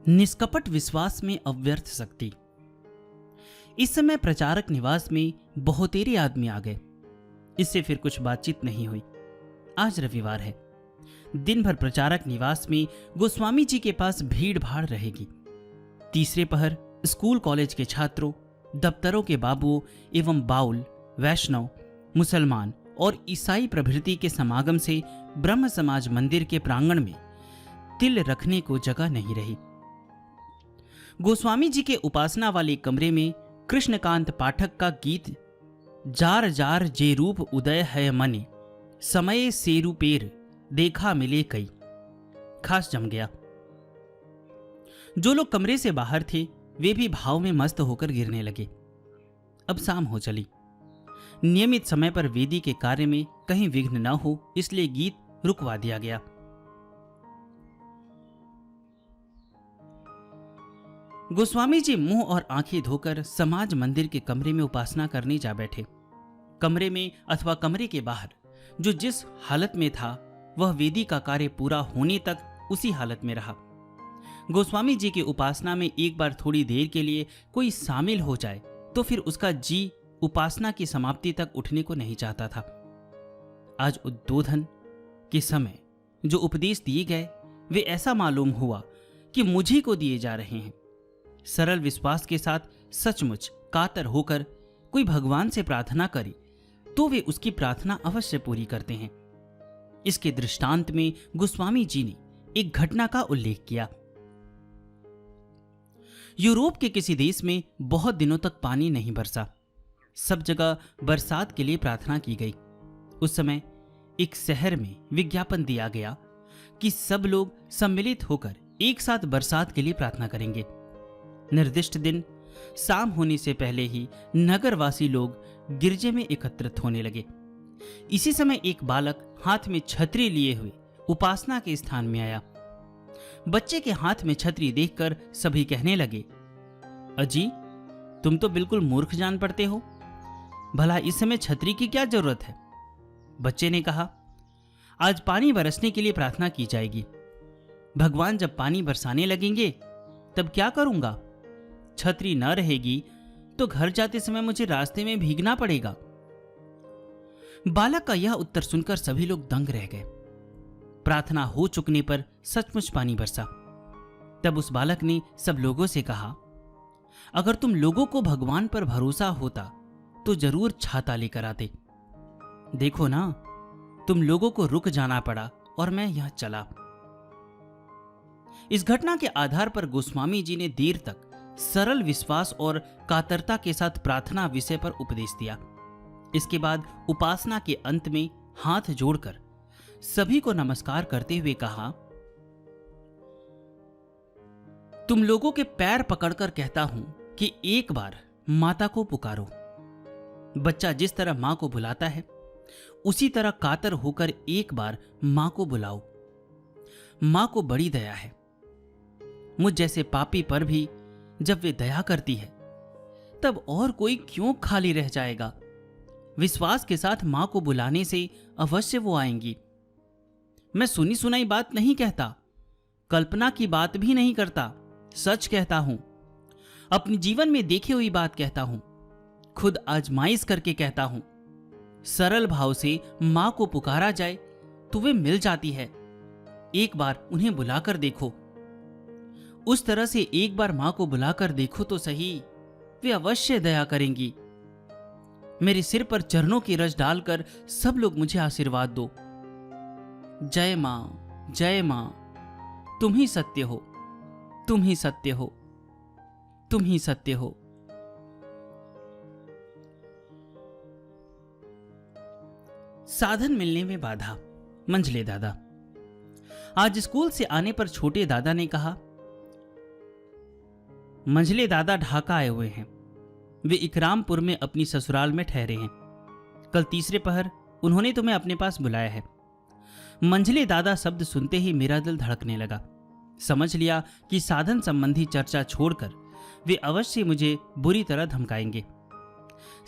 निष्कपट विश्वास में अव्यर्थ शक्ति। इस समय प्रचारक निवास में बहुतेरे आदमी आ गए। इससे फिर कुछ बातचीत नहीं हुई। आज रविवार है। दिन भर प्रचारक निवास में गोस्वामी जी के पास भीड़ भाड़ रहेगी। तीसरे पहर स्कूल कॉलेज के छात्रों, दफ्तरों के बाबुओं एवं बाउल, वैष्णव, मुसलमान और ईसाई प्रभृति के समागम से ब्रह्म समाज मंदिर के प्रांगण में तिल रखने को जगह नहीं रही। गोस्वामी जी के उपासना वाले कमरे में कृष्णकांत पाठक का गीत जार जार जे रूप उदय है मने, समय सेरू पेर देखा मिले कई खास जम गया। जो लोग कमरे से बाहर थे वे भी भाव में मस्त होकर गिरने लगे। अब शाम हो चली। नियमित समय पर वेदी के कार्य में कहीं विघ्न न हो इसलिए गीत रुकवा दिया गया। गोस्वामी जी मुंह और आंखें धोकर समाज मंदिर के कमरे में उपासना करने जा बैठे। कमरे में अथवा कमरे के बाहर जो जिस हालत में था वह वेदी का कार्य पूरा होने तक उसी हालत में रहा। गोस्वामी जी की उपासना में एक बार थोड़ी देर के लिए कोई शामिल हो जाए तो फिर उसका जी उपासना की समाप्ति तक उठने को नहीं चाहता था। आज उद्बोधन के समय जो उपदेश दिए गए वे ऐसा मालूम हुआ कि मुझे को दिए जा रहे हैं। सरल विश्वास के साथ सचमुच कातर होकर कोई भगवान से प्रार्थना करे तो वे उसकी प्रार्थना अवश्य पूरी करते हैं। इसके दृष्टांत में गोस्वामी जी ने एक घटना का उल्लेख किया। यूरोप के किसी देश में बहुत दिनों तक पानी नहीं बरसा। सब जगह बरसात के लिए प्रार्थना की गई। उस समय एक शहर में विज्ञापन दिया गया कि सब लोग सम्मिलित होकर एक साथ बरसात के लिए प्रार्थना करेंगे। निर्दिष्ट दिन शाम होने से पहले ही नगरवासी लोग गिरजे में एकत्रित होने लगे। इसी समय एक बालक हाथ में छतरी लिए हुए उपासना के स्थान में आया। बच्चे के हाथ में छतरी देखकर सभी कहने लगे, अजी तुम तो बिल्कुल मूर्ख जान पड़ते हो। भला इस समय छतरी की क्या जरूरत है? बच्चे ने कहा, आज पानी बरसने के लिए प्रार्थना की जाएगी। भगवान जब पानी बरसाने लगेंगे तब क्या करूंगा? छतरी न रहेगी तो घर जाते समय मुझे रास्ते में भीगना पड़ेगा। बालक का यह उत्तर सुनकर सभी लोग दंग रह गए। प्रार्थना हो चुकने पर सचमुच पानी बरसा। तब उस बालक ने सब लोगों से कहा, अगर तुम लोगों को भगवान पर भरोसा होता तो जरूर छाता लेकर आते। देखो ना, तुम लोगों को रुक जाना पड़ा और मैं यहां चला। इस घटना के आधार पर गोस्वामी जी ने देर तक सरल विश्वास और कातरता के साथ प्रार्थना विषय पर उपदेश दिया। इसके बाद उपासना के अंत में हाथ जोड़कर सभी को नमस्कार करते हुए कहा, तुम लोगों के पैर पकड़कर कहता हूं कि एक बार माता को पुकारो। बच्चा जिस तरह मां को बुलाता है उसी तरह कातर होकर एक बार मां को बुलाओ। मां को बड़ी दया है। मुझ जैसे पापी पर भी जब वे दया करती है तब और कोई क्यों खाली रह जाएगा। विश्वास के साथ मां को बुलाने से अवश्य वो आएंगी। मैं सुनी सुनाई बात नहीं कहता, कल्पना की बात भी नहीं करता, सच कहता हूं। अपने जीवन में देखी हुई बात कहता हूं, खुद आजमाइश करके कहता हूं। सरल भाव से मां को पुकारा जाए तो वे मिल जाती है। एक बार उन्हें बुलाकर देखो। उस तरह से एक बार मां को बुलाकर देखो तो सही, वे अवश्य दया करेंगी। मेरे सिर पर चरणों की रज डालकर सब लोग मुझे आशीर्वाद दो। जय मां, जय मां, तुम ही सत्य हो, तुम ही सत्य हो, तुम ही सत्य हो। साधन मिलने में बाधा। मंझले दादा। आज स्कूल से आने पर छोटे दादा ने कहा, मंझले दादा ढाका आए हुए हैं। वे इकरामपुर में अपनी ससुराल में ठहरे हैं। कल तीसरे पहर उन्होंने तुम्हें अपने पास बुलाया है। मंझले दादा शब्द सुनते ही मेरा दिल धड़कने लगा। समझ लिया कि साधन संबंधी चर्चा छोड़कर वे अवश्य मुझे बुरी तरह धमकाएंगे।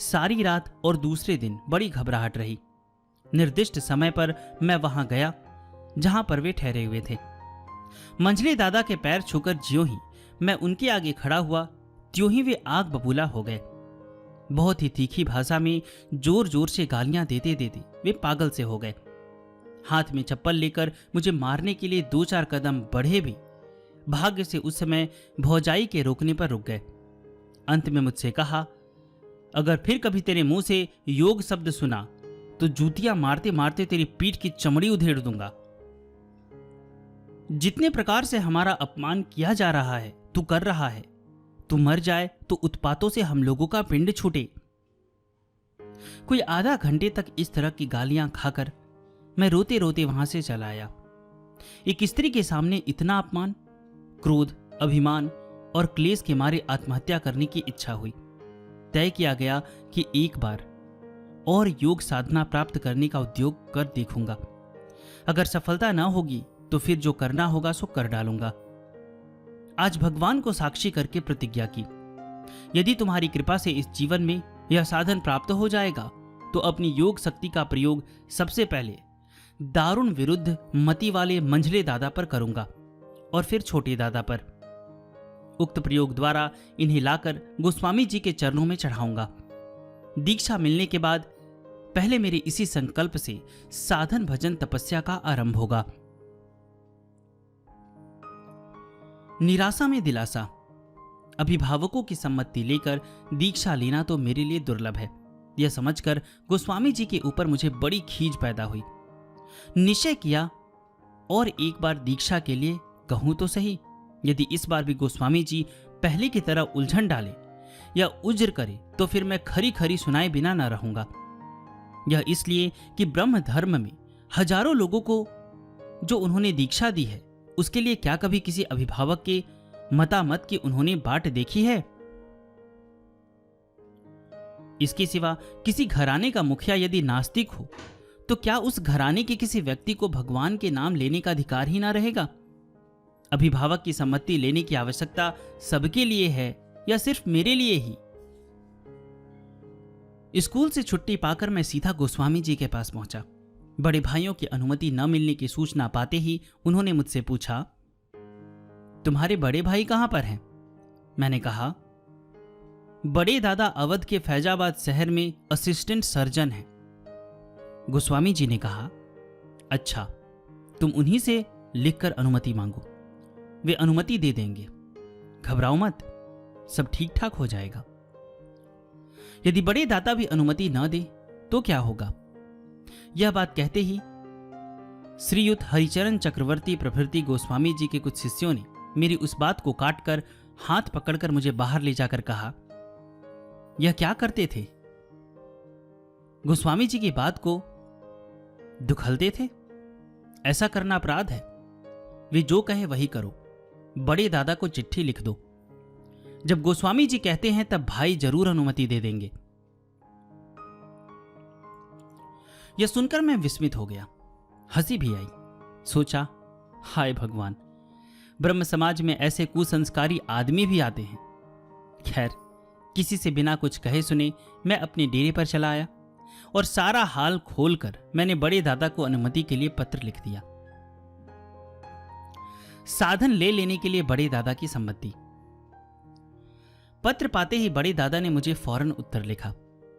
सारी रात और दूसरे दिन बड़ी घबराहट रही। निर्दिष्ट समय पर मैं वहां गया जहां पर वे ठहरे हुए थे। मंझले दादा के पैर छूकर ज्यों ही मैं उनके आगे खड़ा हुआ त्यों ही वे आग बबूला हो गए। बहुत ही तीखी भाषा में जोर जोर से गालियां देते देते वे पागल से हो गए। हाथ में चप्पल लेकर मुझे मारने के लिए 2-4 कदम बढ़े भी भाग्य से उस समय भौजाई के रोकने पर रुक गए। अंत में मुझसे कहा, अगर फिर कभी तेरे मुंह से योग शब्द सुना तो जूतियां मारते मारते तेरी पीठ की चमड़ी उधेड़ दूंगा। जितने प्रकार से हमारा अपमान किया जा रहा है तू कर रहा है। तू मर जाए तो उत्पातों से हम लोगों का पिंड छूटे। कोई आधा घंटे तक इस तरह की गालियां खाकर मैं रोते रोते वहां से चला आया। एक स्त्री के सामने इतना अपमान, क्रोध, अभिमान और क्लेश के मारे आत्महत्या करने की इच्छा हुई। तय किया गया कि एक बार और योग साधना प्राप्त करने का उद्योग कर देखूंगा। अगर सफलता न होगी तो फिर जो करना होगा सो कर डालूंगा। आज भगवान को साक्षी करके प्रतिज्ञा की, यदि तुम्हारी कृपा से इस जीवन में यह साधन प्राप्त हो जाएगा तो अपनी योग शक्ति का प्रयोग सबसे पहले दारुण विरुद्ध मति वाले मंझले दादा पर करूंगा और फिर छोटे दादा पर। उक्त प्रयोग द्वारा इन्हें लाकर गोस्वामी जी के चरणों में चढ़ाऊंगा। दीक्षा मिलने के बाद पहले मेरे इसी संकल्प से साधन भजन तपस्या का आरंभ होगा। निराशा में दिलासा। अभिभावकों की सम्मति लेकर दीक्षा लेना तो मेरे लिए दुर्लभ है, यह समझकर गोस्वामी जी के ऊपर मुझे बड़ी खीज पैदा हुई। निश्चय किया और एक बार दीक्षा के लिए कहूं तो सही। यदि इस बार भी गोस्वामी जी पहले की तरह उलझन डाले या उज्र करे तो फिर मैं खरी खरी सुनाए बिना न रहूंगा। यह इसलिए कि ब्रह्म धर्म में हजारों लोगों को जो उन्होंने दीक्षा दी है उसके लिए क्या कभी किसी अभिभावक के मतामत की उन्होंने बाट देखी है? इसके सिवा किसी घराने का मुखिया यदि नास्तिक हो तो क्या उस घराने के किसी व्यक्ति को भगवान के नाम लेने का अधिकार ही ना रहेगा? अभिभावक की सम्मति लेने की आवश्यकता सबके लिए है या सिर्फ मेरे लिए ही? स्कूल से छुट्टी पाकर मैं सीधा गोस्वामी जी के पास पहुंचा। बड़े भाइयों की अनुमति न मिलने की सूचना पाते ही उन्होंने मुझसे पूछा, तुम्हारे बड़े भाई कहां पर हैं? मैंने कहा, बड़े दादा अवध के फैजाबाद शहर में असिस्टेंट सर्जन हैं। गोस्वामी जी ने कहा, अच्छा, तुम उन्हीं से लिखकर अनुमति मांगो, वे अनुमति दे देंगे। घबराओ मत, सब ठीक ठाक हो जाएगा। यदि बड़े दादा भी अनुमति न दे तो क्या होगा? यह बात कहते ही श्रीयुत हरिचरण चक्रवर्ती प्रभृति गोस्वामी जी के कुछ शिष्यों ने मेरी उस बात को काटकर हाथ पकड़कर मुझे बाहर ले जाकर कहा, यह क्या करते थे? गोस्वामी जी की बात को दुखलते थे? ऐसा करना अपराध है। वे जो कहे वही करो। बड़े दादा को चिट्ठी लिख दो। जब गोस्वामी जी कहते हैं तब भाई जरूर अनुमति दे देंगे। यह सुनकर मैं विस्मित हो गया, हंसी भी आई। सोचा, हाय भगवान, ब्रह्म समाज में ऐसे कुसंस्कारी आदमी भी आते हैं। खैर, किसी से बिना कुछ कहे सुने मैं अपने डेरे पर चला आया और सारा हाल खोलकर मैंने बड़े दादा को अनुमति के लिए पत्र लिख दिया। साधन ले लेने के लिए बड़े दादा की सम्मति। पत्र पाते ही बड़े दादा ने मुझे फौरन उत्तर लिखा।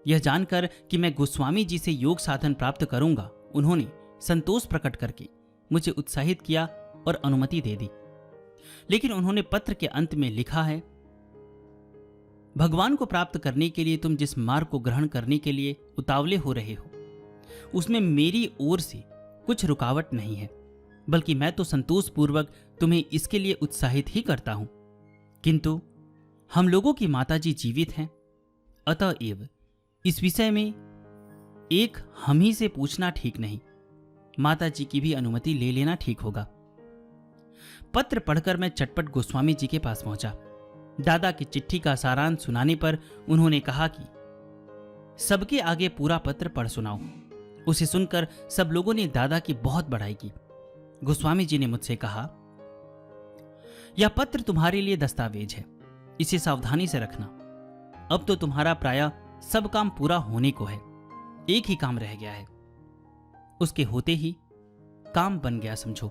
यह जानकर कि मैं गोस्वामी जी से योग साधन प्राप्त करूंगा, उन्होंने संतोष प्रकट करके मुझे उत्साहित किया और अनुमति दे दी। लेकिन उन्होंने पत्र के अंत में लिखा है, भगवान को प्राप्त करने के लिए तुम जिस मार्ग को ग्रहण करने के लिए उतावले हो रहे हो उसमें मेरी ओर से कुछ रुकावट नहीं है, बल्कि मैं तो संतोषपूर्वक तुम्हें इसके लिए उत्साहित ही करता हूं। किंतु हम लोगों की माताजी जीवित हैं, अतएव इस विषय में एक हम ही से पूछना ठीक नहीं, माताजी की भी अनुमति ले लेना ठीक होगा। पत्र पढ़कर मैं चटपट गोस्वामी जी के पास पहुंचा। दादा की चिट्ठी का सारांश सुनाने पर उन्होंने कहा कि सबके आगे पूरा पत्र पढ़ सुनाओ। उसे सुनकर सब लोगों ने दादा की बहुत बड़ाई की। गोस्वामी जी ने मुझसे कहा, यह पत्र तुम्हारे लिए दस्तावेज है, इसे सावधानी से रखना। अब तो तुम्हारा प्रायः सब काम पूरा होने को है, एक ही काम रह गया है। उसके होते ही काम बन गया समझो।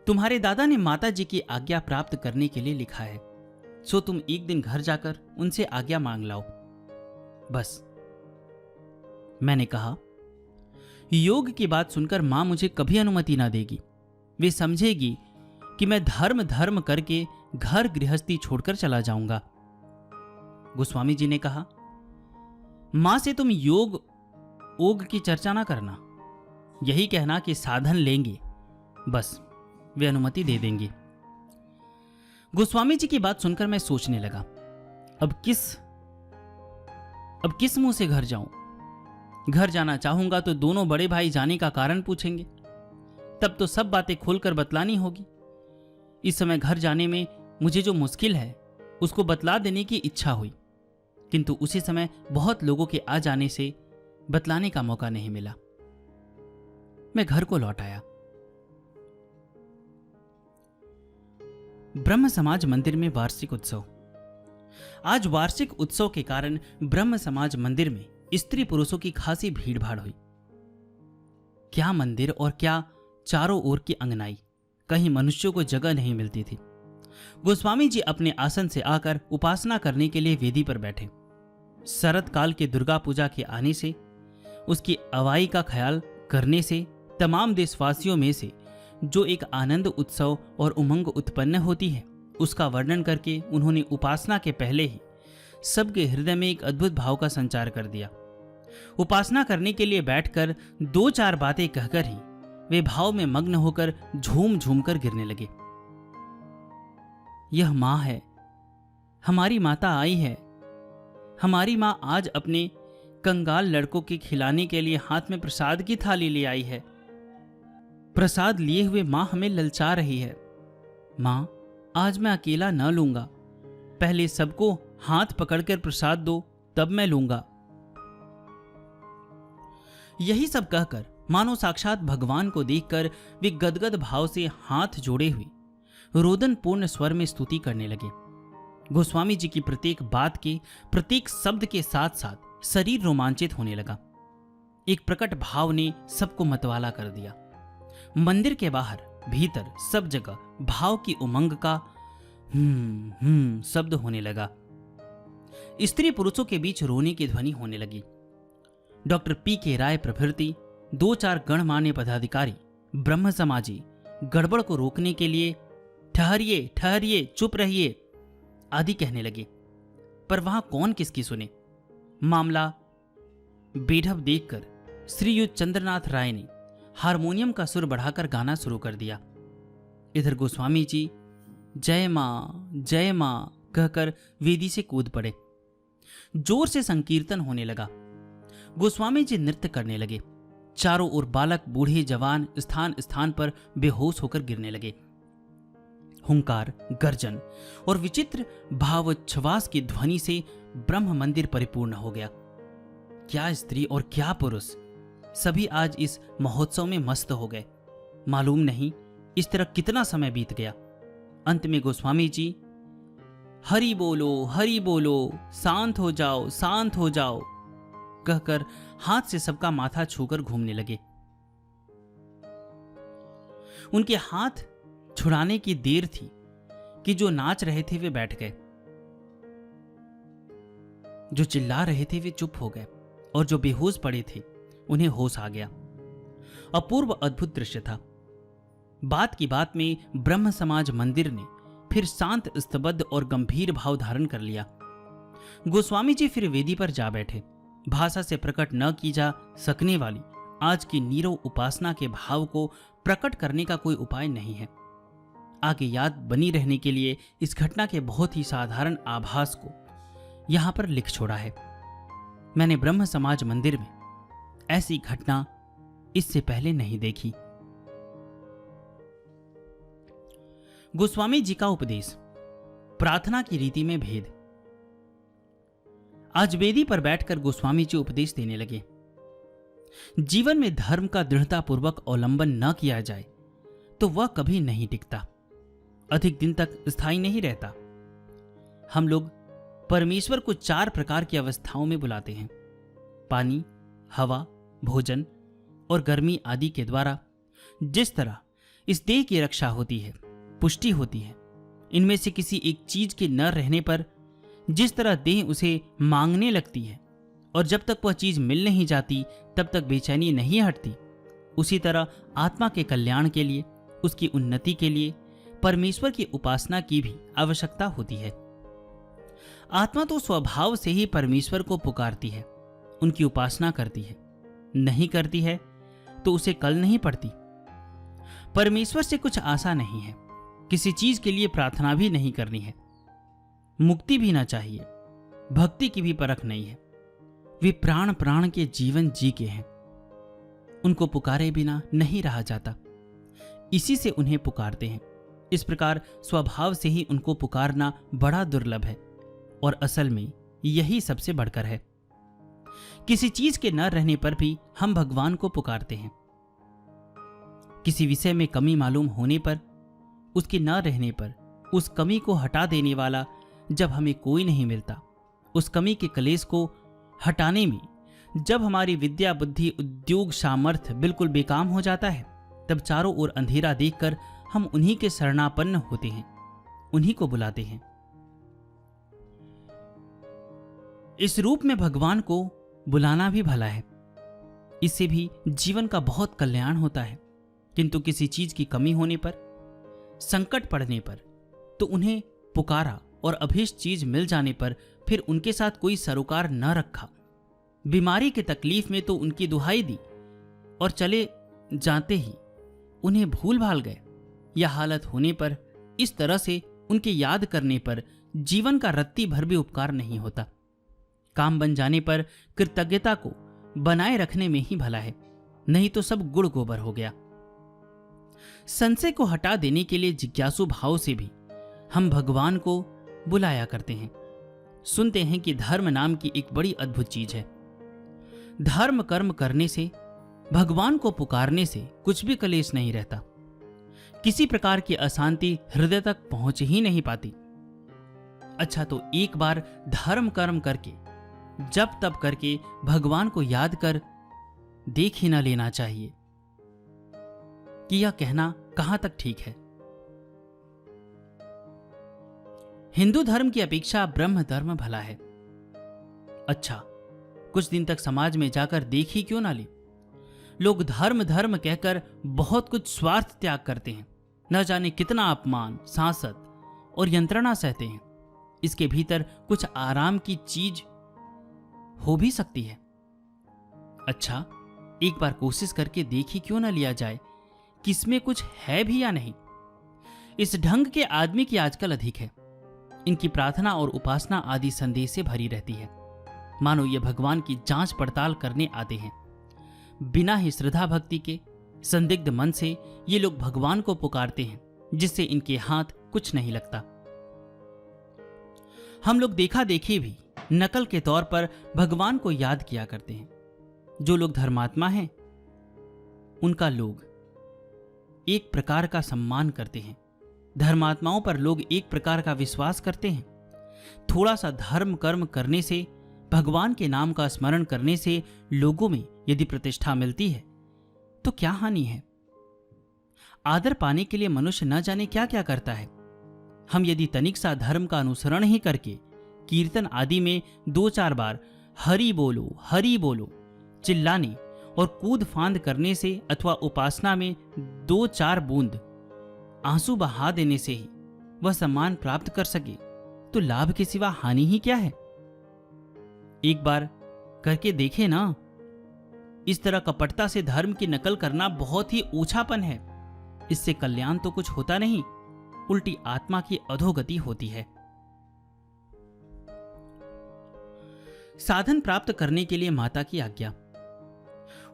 तुम्हारे दादा ने माता जी की आज्ञा प्राप्त करने के लिए लिखा है, सो तुम एक दिन घर जाकर उनसे आज्ञा मांग लाओ, बस। मैंने कहा, योग की बात सुनकर मां मुझे कभी अनुमति ना देगी। वे समझेगी कि मैं धर्म धर्म करके घर गृहस्थी छोड़कर चला जाऊंगा। गोस्वामी जी ने कहा, मां से तुम योग ओग की चर्चा ना करना, यही कहना कि साधन लेंगे, बस वे अनुमति दे देंगे। गोस्वामी जी की बात सुनकर मैं सोचने लगा, अब किस मुंह से घर जाऊं? घर जाना चाहूंगा तो दोनों बड़े भाई जाने का कारण पूछेंगे, तब तो सब बातें खोलकर बतलानी होगी। इस समय घर जाने में मुझे जो मुश्किल है उसको बतला देने की इच्छा हुई, किंतु उसी समय बहुत लोगों के आ जाने से बतलाने का मौका नहीं मिला। मैं घर को लौट आया। ब्रह्म समाज मंदिर में वार्षिक उत्सव। आज वार्षिक उत्सव के कारण ब्रह्म समाज मंदिर में स्त्री पुरुषों की खासी भीड़ भाड़ हुई। क्या मंदिर और क्या चारों ओर की अंगनाई, कहीं मनुष्यों को जगह नहीं मिलती थी। गोस्वामी जी अपने आसन से आकर उपासना करने के लिए वेदी पर बैठे। शरद काल के दुर्गा पूजा के आने से, उसकी अवाई का ख्याल करने से तमाम देशवासियों में से जो एक आनंद उत्सव और उमंग उत्पन्न होती है, उसका वर्णन करके उन्होंने उपासना के पहले ही सबके हृदय में एक अद्भुत भाव का संचार कर दिया। उपासना करने के लिए बैठकर दो चार बातें कहकर ही वे भाव में मग्न होकर झूम झूम कर गिरने लगे। यह मां है, हमारी माता आई है। हमारी मां आज अपने कंगाल लड़कों के खिलाने के लिए हाथ में प्रसाद की थाली ले आई है। प्रसाद लिए हुए मां हमें ललचा रही है। मां, आज मैं अकेला न लूंगा, पहले सबको हाथ पकड़कर प्रसाद दो, तब मैं लूंगा। यही सब कहकर मानो साक्षात भगवान को देखकर वे गदगद भाव से हाथ जोड़े हुए रोदन पूर्ण स्वर में स्तुति करने लगे। गोस्वामी जी की प्रत्येक बात के प्रत्येक शब्द के साथ साथ शरीर रोमांचित होने लगा। एक प्रकट भाव ने सबको मतवाला कर दिया। मंदिर के बाहर भीतर सब जगह भाव की उमंग का शब्द होने लगा। स्त्री पुरुषों के बीच रोने की ध्वनि होने लगी। Doctor PK. राय प्रभृति दो चार गणमान्य पदाधिकारी ब्रह्म समाजी गड़बड़ को रोकने के लिए ठहरिए ठहरिए, चुप रहिए आदि कहने लगे, पर वहां कौन किसकी सुने। मामला बेढब देखकर श्रीयुत चंद्रनाथ राय ने हारमोनियम का सुर बढ़ाकर गाना शुरू कर दिया। इधर गोस्वामी जी जय मां कहकर वेदी से कूद पड़े। जोर से संकीर्तन होने लगा। गोस्वामी जी नृत्य करने लगे। चारों ओर बालक बूढ़े जवान स्थान स्थान पर बेहोश होकर गिरने लगे। हुंकार, गर्जन और विचित्र भावोच्छ्वास की ध्वनि से ब्रह्म मंदिर परिपूर्ण हो गया। क्या स्त्री और क्या पुरुष, सभी आज इस महोत्सव में मस्त हो गए। मालूम नहीं इस तरह कितना समय बीत गया। अंत में गोस्वामी जी हरि बोलो, शांत हो जाओ कहकर हाथ से सबका माथा छूकर घूमने लगे। उनके हाथ छुड़ाने की देर थी कि जो नाच रहे थे वे बैठ गए, जो चिल्ला रहे थे वे चुप हो गए और जो बेहोश पड़े थे उन्हें होश आ गया। अपूर्व अद्भुत दृश्य था। बात की बात में ब्रह्म समाज मंदिर ने फिर शांत, स्तब्ध और गंभीर भाव धारण कर लिया। गोस्वामी जी फिर वेदी पर जा बैठे। भाषा से प्रकट न की जा सकने वाली आज की नीरव उपासना के भाव को प्रकट करने का कोई उपाय नहीं है। आगे याद बनी रहने के लिए इस घटना के बहुत ही साधारण आभास को यहां पर लिख छोड़ा है। मैंने ब्रह्म समाज मंदिर में ऐसी घटना इससे पहले नहीं देखी। गोस्वामी जी का उपदेश, प्रार्थना की रीति में भेद। आज वेदी पर बैठकर गोस्वामी जी उपदेश देने लगे। जीवन में धर्म का दृढ़तापूर्वक अवलंबन न किया जाए तो वह कभी नहीं टिकता, अधिक दिन तक स्थायी नहीं रहता। हम लोग परमेश्वर को 4 प्रकार की अवस्थाओं में बुलाते हैं, पानी, हवा, भोजन और गर्मी आदि के द्वारा। जिस तरह इस देह की रक्षा होती है, पुष्टि होती है। इनमें से किसी एक चीज के न रहने पर जिस तरह देह उसे मांगने लगती है और जब तक वह चीज मिल नहीं जाती तब तक बेचैनी नहीं हटती, उसी तरह आत्मा के कल्याण के लिए, उसकी उन्नति के लिए परमेश्वर की उपासना की भी आवश्यकता होती है। आत्मा तो स्वभाव से ही परमेश्वर को पुकारती है, उनकी उपासना करती है। नहीं करती है तो उसे कल नहीं पड़ती। परमेश्वर से कुछ आशा नहीं है, किसी चीज के लिए प्रार्थना भी नहीं करनी है, मुक्ति भी ना चाहिए, भक्ति की भी परख नहीं है। वे प्राण प्राण के जीवन जी के हैं, उनको पुकारे बिना नहीं रहा जाता, इसी से उन्हें पुकारते हैं। इस प्रकार स्वभाव से ही उनको पुकारना बड़ा दुर्लभ है और असल में यही सबसे बढ़कर है। किसी चीज के न रहने पर भी हम भगवान को पुकारते हैं। किसी विषय में कमी मालूम होने पर, उसके न रहने पर, उस कमी को हटा देने वाला जब हमें कोई नहीं मिलता, उस कमी के कलेश को हटाने में जब हमारी विद्या, बुद्धि, उद्योग, सामर्थ्य बिल्कुल बेकाम हो जाता है, तब चारों ओर अंधेरा देखकर हम उन्हीं के शरणापन्न होते हैं, उन्हीं को बुलाते हैं। इस रूप में भगवान को बुलाना भी भला है, इससे भी जीवन का बहुत कल्याण होता है। किंतु किसी चीज की कमी होने पर, संकट पड़ने पर तो उन्हें पुकारा और अभीष्ट चीज मिल जाने पर फिर उनके साथ कोई सरोकार न रखा। बीमारी की तकलीफ में तो उनकी दुहाई दी और चले जाते ही उन्हें भूल भाल गए। यह हालत होने पर, इस तरह से उनके याद करने पर जीवन का रत्ती भर भी उपकार नहीं होता। काम बन जाने पर कृतज्ञता को बनाए रखने में ही भला है, नहीं तो सब गुड़ गोबर हो गया। संशय को हटा देने के लिए जिज्ञासु भाव से भी हम भगवान को बुलाया करते हैं। सुनते हैं कि धर्म नाम की एक बड़ी अद्भुत चीज है। धर्म कर्म करने से, भगवान को पुकारने से कुछ भी कलेश नहीं रहता, किसी प्रकार की अशांति हृदय तक पहुंच ही नहीं पाती। अच्छा, तो एक बार धर्म कर्म करके, जब तब करके भगवान को याद कर देख ही ना लेना चाहिए कि यह कहना कहां तक ठीक है। हिंदू धर्म की अपेक्षा ब्रह्म धर्म भला है। अच्छा, कुछ दिन तक समाज में जाकर देख ही क्यों ना ले। लोग धर्म धर्म कहकर बहुत कुछ स्वार्थ त्याग करते हैं, न जाने कितना अपमान, सांसत और यंत्रणा सहते हैं। इसके भीतर कुछ आराम की चीज हो भी सकती है। अच्छा, एक बार कोशिश करके देख ही क्यों ना लिया जाए कि इसमें कुछ है भी या नहीं। इस ढंग के आदमी की आजकल अधिक है। इनकी प्रार्थना और उपासना आदि संदेश से भरी रहती है, मानो ये भगवान की जांच पड़ताल करने आते हैं। बिना ही श्रद्धा भक्ति के संदिग्ध मन से ये लोग भगवान को पुकारते हैं, जिससे इनके हाथ कुछ नहीं लगता। हम लोग देखा देखी भी नकल के तौर पर भगवान को याद किया करते हैं। जो लोग धर्मात्मा हैं, उनका लोग एक प्रकार का सम्मान करते हैं। धर्मात्माओं पर लोग एक प्रकार का विश्वास करते हैं। थोड़ा सा धर्म कर्म करने से, भगवान के नाम का स्मरण करने से लोगों में यदि प्रतिष्ठा मिलती है तो क्या हानि है। आदर पाने के लिए मनुष्य न जाने क्या क्या करता है। हम यदि तनिक सा धर्म का अनुसरण ही करके कीर्तन आदि में 2-4 बार हरि बोलो चिल्लाने और कूद फांद करने से, अथवा उपासना में 2-4 बूंद आंसू बहा देने से ही वह सम्मान प्राप्त कर सके, तो लाभ के सिवा हानि ही क्या है। एक बार करके देखे ना। इस तरह कपटता से धर्म की नकल करना बहुत ही ओछापन है। इससे कल्याण तो कुछ होता नहीं, उल्टी आत्मा की अधोगति होती है। साधन प्राप्त करने के लिए माता की आज्ञा।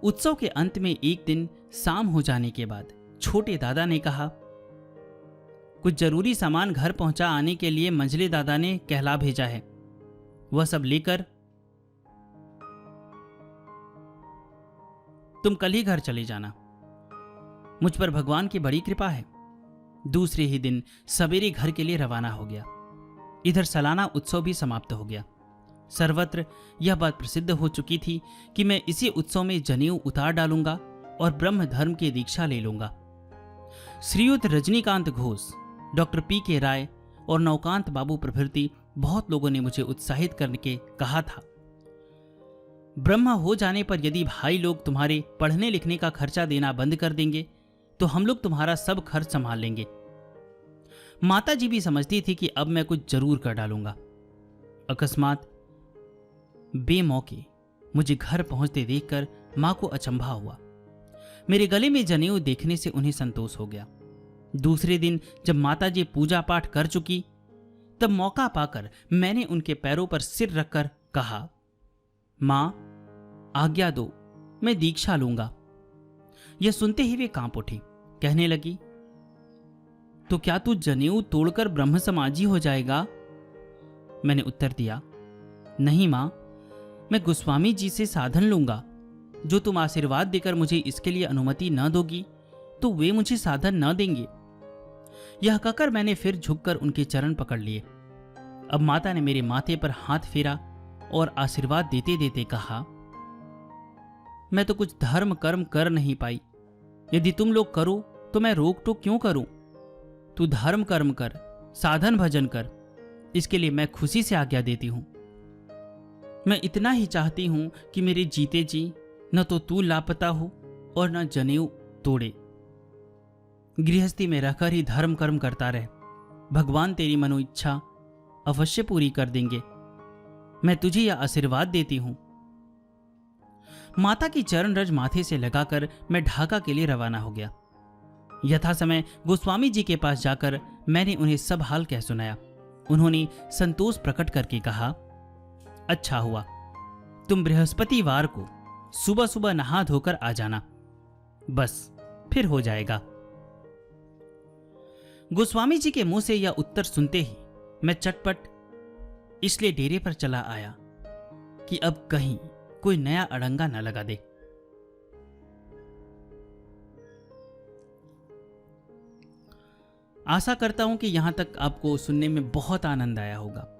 उत्सव के अंत में एक दिन शाम हो जाने के बाद छोटे दादा ने कहा, कुछ जरूरी सामान घर पहुंचा आने के लिए मंझले दादा ने कहला भेजा है। वह सब लेकर तुम कल ही घर चले जाना। मुझ पर भगवान की बड़ी कृपा है। दूसरे ही दिन सवेरे घर के लिए रवाना हो गया। इधर सालाना उत्सव भी समाप्त हो गया। सर्वत्र यह बात प्रसिद्ध हो चुकी थी कि मैं इसी उत्सव में जनेऊ उतार डालूंगा और ब्रह्म धर्म की दीक्षा ले लूंगा। श्रीयुत रजनीकांत घोष, डॉक्टर पी.के. राय और नवकांत बाबू प्रभृति बहुत लोगों ने मुझे उत्साहित करके कहा था, ब्रह्म हो जाने पर यदि भाई लोग तुम्हारे पढ़ने लिखने का खर्चा देना बंद कर देंगे तो हम लोग तुम्हारा सब खर्च संभाल लेंगे। माता जी भी समझती थी कि अब मैं कुछ जरूर कर डालूंगा। अकस्मात बेमौके मुझे घर पहुंचते देखकर मां को अचंभा हुआ। मेरे गले में जनेऊ देखने से उन्हें संतोष हो गया। दूसरे दिन जब माताजी पूजा पाठ कर चुकी, तब मौका पाकर मैंने उनके पैरों पर सिर रखकर कहा, मां आज्ञा दो, मैं दीक्षा लूंगा। यह सुनते ही वे कांप उठी। कहने लगी, तो क्या तू जनेऊ तोड़कर ब्रह्म समाजी हो जाएगा? मैंने उत्तर दिया, नहीं मां, मैं गोस्वामी जी से साधन लूंगा। जो तुम आशीर्वाद देकर मुझे इसके लिए अनुमति न दोगी तो वे मुझे साधन न देंगे। यह कहकर मैंने फिर झुककर उनके चरण पकड़ लिए। अब माता ने मेरे माथे पर हाथ फेरा और आशीर्वाद देते देते कहा, मैं तो कुछ धर्म कर्म कर नहीं पाई। यदि तुम लोग करो तो मैं रोक टोक क्यों करूं? तू धर्म कर्म कर, साधन भजन कर, इसके लिए मैं खुशी से आज्ञा देती हूं। मैं इतना ही चाहती हूं कि मेरे जीते जी न तो तू लापता हो और न जनेऊ तोड़े। गृहस्थी में रहकर ही धर्म कर्म करता रहे। भगवान तेरी मनो इच्छा अवश्य पूरी कर देंगे। मैं तुझे यह आशीर्वाद देती हूं। माता की चरण रज माथे से लगाकर मैं ढाका के लिए रवाना हो गया। यथा समय गोस्वामी जी के पास जाकर मैंने उन्हें सब हाल कह सुनाया। उन्होंने संतोष प्रकट करके कहा, अच्छा हुआ, तुम बृहस्पतिवार को सुबह सुबह नहा धोकर आ जाना, बस फिर हो जाएगा। गोस्वामी जी के मुंह से यह उत्तर सुनते ही मैं चटपट इसलिए डेरे पर चला आया कि अब कहीं कोई नया अड़ंगा न लगा दे। आशा करता हूं कि यहां तक आपको सुनने में बहुत आनंद आया होगा।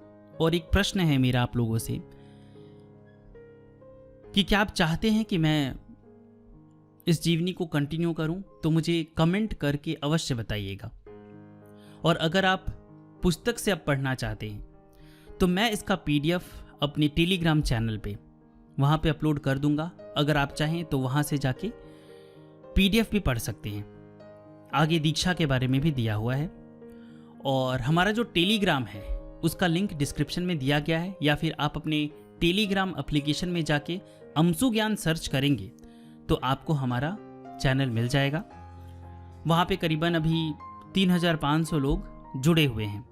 और एक प्रश्न है मेरा आप लोगों से कि क्या आप चाहते हैं कि मैं इस जीवनी को कंटिन्यू करूं? तो मुझे कमेंट करके अवश्य बताइएगा। और अगर आप पुस्तक से अब पढ़ना चाहते हैं तो मैं इसका PDF अपने टेलीग्राम चैनल पे वहाँ पे अपलोड कर दूंगा। अगर आप चाहें तो वहाँ से जाके PDF भी पढ़ सकते हैं। आगे दीक्षा के बारे में भी दिया हुआ है। और हमारा जो टेलीग्राम है उसका लिंक डिस्क्रिप्शन में दिया गया है, या फिर आप अपने टेलीग्राम एप्लीकेशन में जाके अमसू ज्ञान सर्च करेंगे तो आपको हमारा चैनल मिल जाएगा। वहाँ पे करीबन अभी 3500 लोग जुड़े हुए हैं।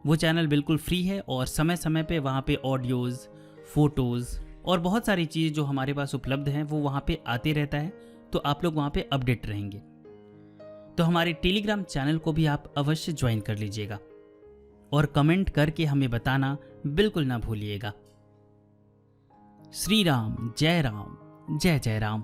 वो चैनल बिल्कुल फ्री है और समय समय पे वहाँ पे ऑडियोज़, फोटोज़ और बहुत सारी चीज़ जो हमारे पास उपलब्ध हैं वो वहाँ पे आते रहता है, तो आप लोग वहाँ पे अपडेट रहेंगे। तो हमारे टेलीग्राम चैनल को भी आप अवश्य ज्वाइन कर लीजिएगा और कमेंट करके हमें बताना बिल्कुल ना भूलिएगा। श्री राम, जय जय राम।